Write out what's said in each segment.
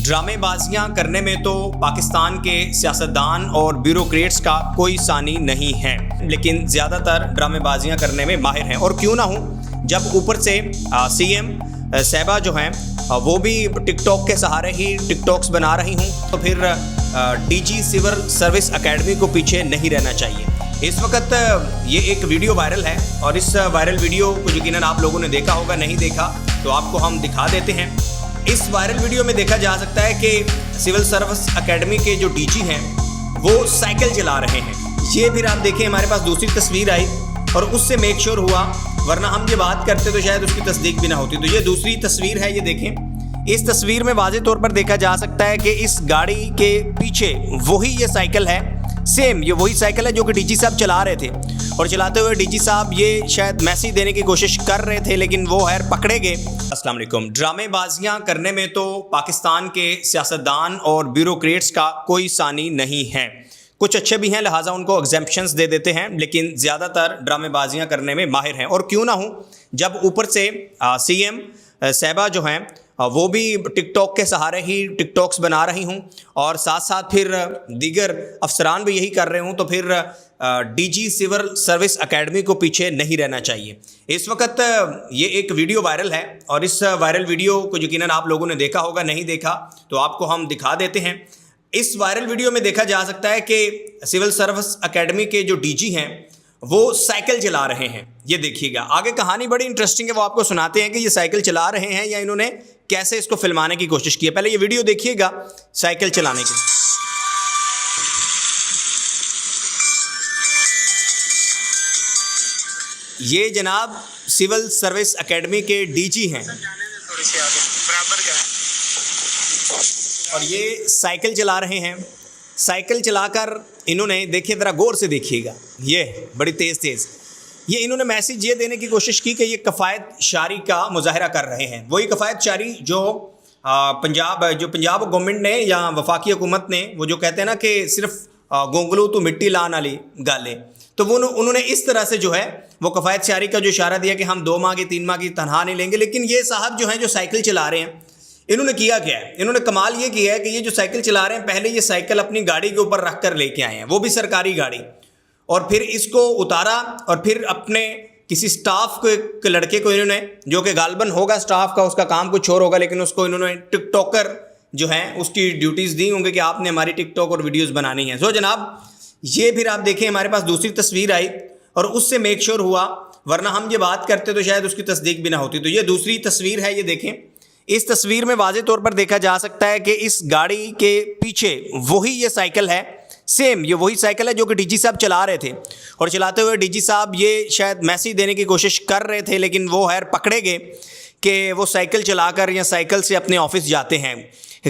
ड्रामेबाजियां करने में तो पाकिस्तान के सियासतदान और ब्यूरोक्रेट्स का कोई सानी नहीं है, लेकिन ज़्यादातर ड्रामेबाजियां करने में माहिर हैं। और क्यों ना हूँ, जब ऊपर से सीएम साहिबा जो हैं वो भी टिकटॉक के सहारे ही टिकटॉक्स बना रही हूँ, तो फिर डीजी सिविल सर्विस एकेडमी को पीछे नहीं रहना चाहिए। इस वक्त ये एक वीडियो वायरल है और इस वायरल वीडियो को यकीनन आप लोगों ने देखा होगा, नहीं देखा तो आपको हम दिखा देते हैं। इस वायरल वीडियो में देखा जा सकता है कि सिविल सर्विस एकेडमी के जो डीजी हैं वो साइकिल चला रहे हैं। ये फिर आप देखें, हमारे पास दूसरी तस्वीर आई और उससे मेक श्योर हुआ, वरना हम ये बात करते तो शायद उसकी तस्दीक भी ना होती। तो ये दूसरी तस्वीर है, ये देखें। इस तस्वीर में वाज़ेह तौर पर देखा जा सकता है कि इस गाड़ी के पीछे वही ये साइकिल है, सेम ये वही साइकिल है जो कि डीजी साहब चला रहे थे। और चलाते हुए डीजी साहब ये शायद मैसेज देने की कोशिश कर रहे थे, लेकिन वो खैर पकड़े गए। अस्सलाम वालेकुम। ड्रामेबाजियां करने में तो पाकिस्तान के सियासतदान और ब्यूरोक्रेट्स का कोई सानी नहीं है। कुछ अच्छे भी हैं, लिहाजा उनको एग्जेम्पशंस दे देते हैं, लेकिन ज़्यादातर ड्रामेबाजियां करने में माहिर हैं। और क्यों ना हूँ, जब ऊपर से सीएम साहिबा जो हैं वो भी टिकटॉक के सहारे ही टिकटॉक्स बना रही हूँ और साथ साथ फिर दीगर अफसरान भी यही कर रहे हूँ, तो फिर डीजी सिविल सर्विस एकेडमी को पीछे नहीं रहना चाहिए। इस वक्त ये एक वीडियो वायरल है और इस वायरल वीडियो को यकीनन आप लोगों ने देखा होगा, नहीं देखा तो आपको हम दिखा देते हैं। इस वायरल वीडियो में देखा जा सकता है कि सिविल सर्विस एकेडमी के जो डीजी हैं वो साइकिल चला रहे हैं। ये देखिएगा, आगे कहानी बड़ी इंटरेस्टिंग है, वो आपको सुनाते हैं कि ये साइकिल चला रहे हैं या इन्होंने कैसे इसको फिल्माने की कोशिश की है। पहले ये वीडियो देखिएगा साइकिल चलाने की। ये जनाब सिविल सर्विस एकेडमी के डीजी हैं और ये साइकिल चला रहे हैं। साइकिल चलाकर इन्होंने, देखिए ज़रा गौर से देखिएगा, ये बड़ी तेज़ ये इन्होंने मैसेज ये देने की कोशिश की कि ये कफ़ायत शारी का मुजाहरा कर रहे हैं। वही कफ़ायत शारी जो पंजाब गवर्नमेंट ने या वफाकी हुकूमत ने, वो जो कहते हैं ना कि सिर्फ गोंगलू तो मिट्टी लान वाली गाले, तो वो उन्होंने इस तरह से जो है वो कफ़ायत शारी का जो इशारा दिया कि हम 2 माह की 3 माह की तनख्वाह नहीं लेंगे। लेकिन ये साहब जो हैं जो साइकिल चला रहे हैं, इन्होंने किया क्या है, इन्होंने कमाल ये किया है कि ये जो साइकिल चला रहे हैं, पहले ये साइकिल अपनी गाड़ी के ऊपर रख कर लेके आए हैं, वो भी सरकारी गाड़ी, और फिर इसको उतारा और फिर अपने किसी स्टाफ को, एक लड़के को इन्होंने, जो कि गालबन होगा स्टाफ का, उसका काम कुछ और होगा, लेकिन उसको इन्होंने टिकटॉकर जो है उसकी ड्यूटीज़ दी होंगी कि आपने हमारी टिकटॉक और वीडियोज़ बनानी है। सो जनाब, ये फिर आप देखें, हमारे पास दूसरी तस्वीर आई और उससे मेक श्योर हुआ, वरना हम ये बात करते तो शायद उसकी तस्दीक भी ना होती। तो ये दूसरी तस्वीर है, ये देखें। इस तस्वीर में वाज़ेह तौर पर देखा जा सकता है कि इस गाड़ी के पीछे वही ये साइकिल है, सेम ये वही साइकिल है जो कि डीजी साहब चला रहे थे। और चलाते हुए डीजी साहब ये शायद मैसेज देने की कोशिश कर रहे थे, लेकिन वो खैर पकड़े गए कि वो साइकिल चलाकर या साइकिल से अपने ऑफिस जाते हैं।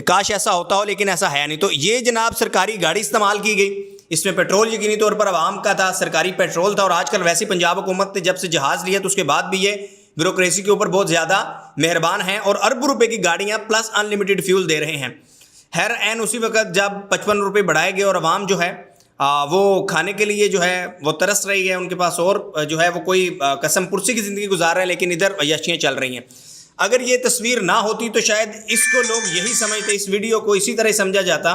काश ऐसा होता हो, लेकिन ऐसा है नहीं। तो ये जनाब सरकारी गाड़ी इस्तेमाल की गई, इसमें पेट्रोल यकीनी तौर पर आवाम का था, सरकारी पेट्रोल था। और आजकल वैसे पंजाब हुकूमत ने जब से जहाज़ लिया तो उसके बाद भी ये ब्यूरोक्रेसी के ऊपर बहुत ज़्यादा मेहरबान हैं और अरबों रुपए की गाड़ियाँ प्लस अनलिमिटेड फ्यूल दे रहे हैं। खैर एन उसी वक्त जब 55 रुपये बढ़ाए गए और आवाम जो है वो खाने के लिए जो है वो तरस रही है, उनके पास और जो है वो कोई कसम पुरसी की ज़िंदगी गुजार रहे हैं, लेकिन इधर अय्याशियाँ चल रही हैं। अगर ये तस्वीर ना होती तो शायद इसको लोग यही समझते, इस वीडियो को इसी तरह समझा जाता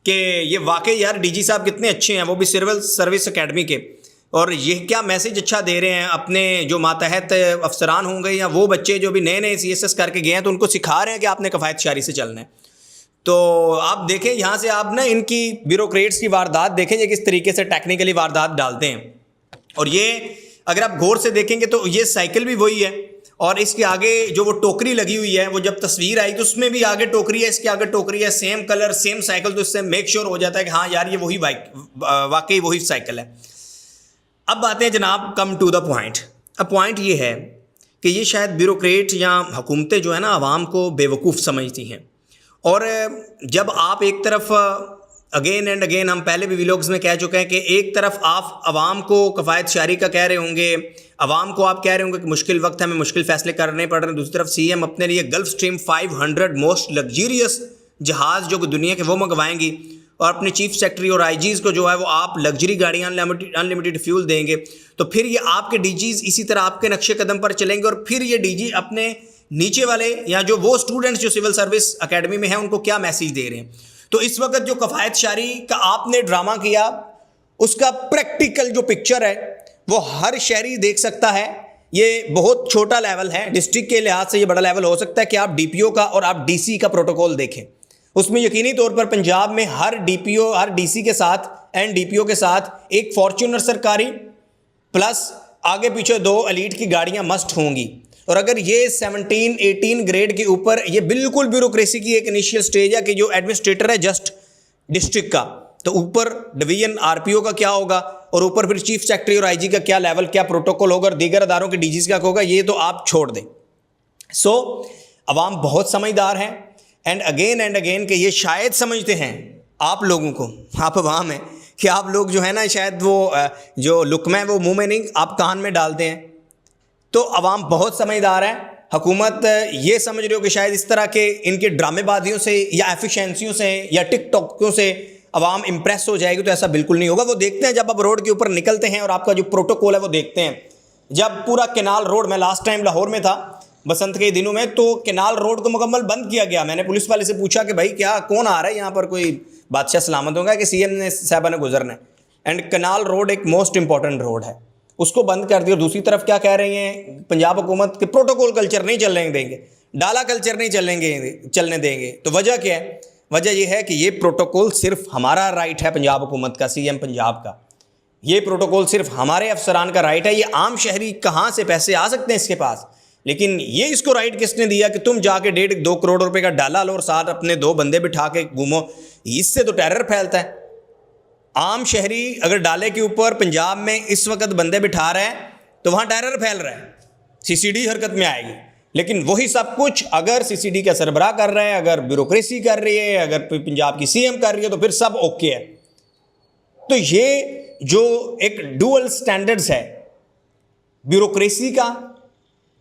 कि ये वाकई यार डीजी साहब कितने अच्छे हैं, वो भी सिविल सर्विस एकेडमी के, और ये क्या मैसेज अच्छा दे रहे हैं अपने जो मातहत अफसरान होंगे या वो बच्चे जो भी नए नए CSS करके गए हैं, तो उनको सिखा रहे हैं कि आपने कफ़ायत शारी से चलना है। तो आप देखें यहाँ से, आप ना इनकी ब्यूरोक्रेट्स की वारदात देखें, ये किस तरीके से टेक्निकली वारदात डालते हैं। और ये अगर आप गौर से देखेंगे तो ये साइकिल भी वही है और इसके आगे जो वो टोकरी लगी हुई है, वो जब तस्वीर आई तो उसमें भी आगे टोकरी है, इसके आगे टोकरी है, सेम कलर सेम साइकिल। तो इससे मेक श्योर हो जाता है कि हाँ यार ये वही वाकई वही साइकिल है। अब आते हैं जनाब, कम टू द पॉइंट। अब पॉइंट ये है कि ये शायद ब्यूरोक्रेट या हुकूमतें जो है ना आवाम को बेवकूफ़ समझती हैं। और जब आप एक तरफ अगेन एंड अगेन, हम पहले भी व्लॉग्स में कह चुके हैं कि एक तरफ आप आवाम को कफ़ायत शारी का कह रहे होंगे, आवाम को आप कह रहे होंगे कि मुश्किल वक्त है, हमें मुश्किल फ़ैसले करने पड़ रहे हैं, दूसरी तरफ सीएम अपने लिए गल्फ स्ट्रीम 500 मोस्ट लग्जरियस जहाज़ जो कि दुनिया के वो मंगवाएंगी और अपने चीफ सेक्रेटरी और आईजीज़ को जो है वो आप लग्जरी गाड़ियाँ अनलिमिटेड फ्यूल देंगे। तो फिर ये आपके डीजीज़ इसी तरह आपके नक्शे कदम पर चलेंगे और फिर ये डीजी अपने नीचे वाले या जो वो स्टूडेंट्स जो सिविल सर्विस एकेडमी में हैं उनको क्या मैसेज दे रहे हैं। तो इस वक्त जो कफ़ायत शारी का आपने ड्रामा किया उसका प्रैक्टिकल जो पिक्चर है वो हर शहरी देख सकता है। ये बहुत छोटा लेवल है, डिस्ट्रिक्ट के लिहाज से ये बड़ा लेवल हो सकता है कि आप डीपीओ का और आप डीसी का प्रोटोकॉल देखें। उसमें यकीनी तौर पर पंजाब में हर डीपीओ हर डीसी के साथ एंड डीपीओ के साथ एक फॉर्च्यूनर सरकारी प्लस आगे पीछे 2 एलीट की गाड़ियां मस्ट होंगी। और अगर ये 17-18 ग्रेड के ऊपर, ये बिल्कुल ब्यूरोक्रेसी की एक इनिशियल स्टेज है कि जो एडमिनिस्ट्रेटर है जस्ट डिस्ट्रिक्ट का, तो ऊपर डिवीजन आरपीओ का क्या होगा और ऊपर फिर चीफ सेक्रेटरी और आईजी का क्या लेवल, क्या प्रोटोकॉल होगा और दीगर अदारों के डीजीज का होगा, ये तो आप छोड़ दें। सो अवाम बहुत समझदार हैं एंड अगेन कि ये शायद समझते हैं आप लोगों को, आप अवाम हैं कि आप लोग जो है ना शायद वो जो लुकमा है वो मुंह में नहीं आप कान में डालते हैं। तो अवाम बहुत समझदार है। हुकूमत ये समझ रही हो कि शायद इस तरह के इनके ड्रामेबाजियों से या एफिशिएंसियों से या टिकटॉकों से अवाम इम्प्रेस हो जाएगी, तो ऐसा बिल्कुल नहीं होगा। वो देखते हैं जब आप रोड के ऊपर निकलते हैं और आपका जो प्रोटोकॉल है वो देखते हैं। जब पूरा केनाल रोड, मैं लास्ट टाइम लाहौर में था बसंत के दिनों में, तो केनाल रोड को मुकम्मल बंद किया गया। मैंने पुलिस वाले से पूछा कि भाई क्या कौन आ रहा है यहाँ पर, कोई बादशाह सलामत होगा कि सीएम ने साहबा ने गुजरना है। एंड केनाल रोड एक मोस्ट इंपॉर्टेंट रोड है, उसको बंद कर दिया। और दूसरी तरफ क्या कह रही हैं पंजाब हुकूमत के प्रोटोकॉल कल्चर नहीं चलने देंगे, डाला कल्चर नहीं चलने देंगे। तो वजह क्या है? वजह यह है कि ये प्रोटोकॉल सिर्फ हमारा राइट है, पंजाब हुकूमत का, सीएम पंजाब का। ये प्रोटोकॉल सिर्फ हमारे अफसरान का राइट है। ये आम शहरी कहाँ से पैसे आ सकते हैं इसके पास, लेकिन ये इसको राइट किसने दिया कि तुम जाके 1.5-2 करोड़ रुपए का डाला लो और साथ अपने 2 बंदे बिठा के घूमो। इससे तो टेरर फैलता है। आम शहरी अगर डाले के ऊपर पंजाब में इस वक्त बंदे बिठा रहे हैं तो वहाँ टेरर फैल रहा है, सीसीडी हरकत में आएगी। लेकिन वही सब कुछ अगर सीसीडी का सरबराह कर रहे हैं, अगर ब्यूरोक्रेसी कर रही है, अगर पंजाब की सीएम कर रही है, तो फिर सब ओके है। तो ये जो एक डुअल स्टैंडर्ड्स है ब्यूरोक्रेसी का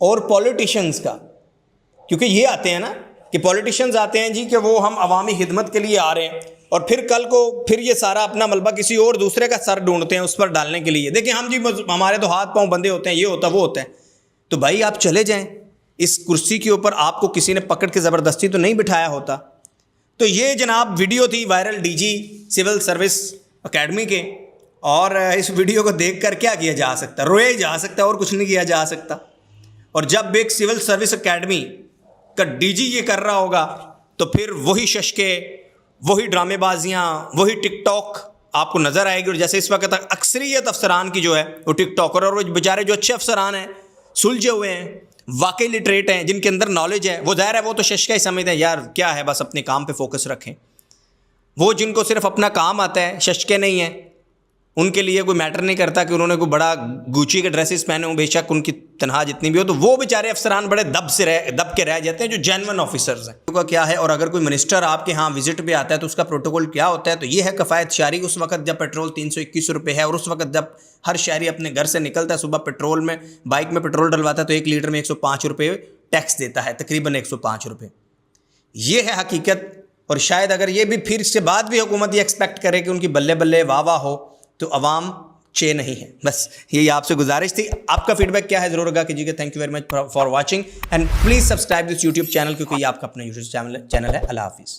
और पॉलिटिशियंस का, क्योंकि ये आते हैं ना कि पॉलिटिशियंस आते हैं जी कि वो हम अवामी खिदमत के लिए आ रहे हैं और फिर कल को फिर ये सारा अपना मलबा किसी और दूसरे का सर ढूंढते हैं उस पर डालने के लिए। देखिए हम जी हमारे तो हाथ पांव बंधे होते हैं, ये होता वो होता है। तो भाई आप चले जाएं, इस कुर्सी के ऊपर आपको किसी ने पकड़ के ज़बरदस्ती तो नहीं बिठाया होता। तो ये जनाब वीडियो थी viral DG civil service academy के, और इस वीडियो को देखकर क्या किया जा सकता? रोया जा सकता और कुछ नहीं किया जा सकता। और जब एक सिविल सर्विस एकेडमी का डीजी ये कर रहा होगा तो फिर वही शशके, वही ड्रामेबाजियाँ, वही टिकटॉक आपको नज़र आएगी। और जैसे इस वक्त अक्सरियत अफसरान की जो है वो टिकटॉकर, और वो बेचारे जो अच्छे अफसरान हैं, सुलझे हुए हैं, वाकई लिटरेट हैं, जिनके अंदर नॉलेज है, वो ज़ाहिर है वो तो शशका ही समझते हैं यार क्या है, बस अपने काम पे फोकस रखें। वो जिनको सिर्फ अपना काम आता है, शशके नहीं है, उनके लिए कोई मैटर नहीं करता कि उन्होंने कोई बड़ा गुची के ड्रेसेस पहने हो, बेशक उनकी तनख्वाह जितनी भी हो, तो वो बेचारे अफसरान बड़े दब के रह जाते हैं जो जेन्युइन ऑफिसर्स हैं। तो क्या है, और अगर कोई मिनिस्टर आपके यहाँ विजिट पे आता है तो उसका प्रोटोकॉल क्या होता है? तो ये है कफ़ायत शारी। उस वक्त जब पेट्रोल 321 रुपये है और उस वक्त जब हर शहरी अपने घर से निकलता है, सुबह पेट्रोल में बाइक में पेट्रोल डलवाता है तो 1 लीटर में 105 रुपये टैक्स देता है, तकरीबन 105 रुपये। ये है हकीकत। और शायद अगर ये भी फिर इसके बाद भी हुकूमत ये एक्सपेक्ट करे कि उनकी बल्ले बल्ले वाह वाह हो, तो अवाम चे नहीं है। बस यही आपसे गुजारिश थी। आपका फीडबैक क्या है ज़रूर आगाह कीजिएगा। Thank you very much for watching and please subscribe this YouTube channel, क्योंकि ये आपका अपना यूट्यूब चैनल है। अल्लाह हाफिज़।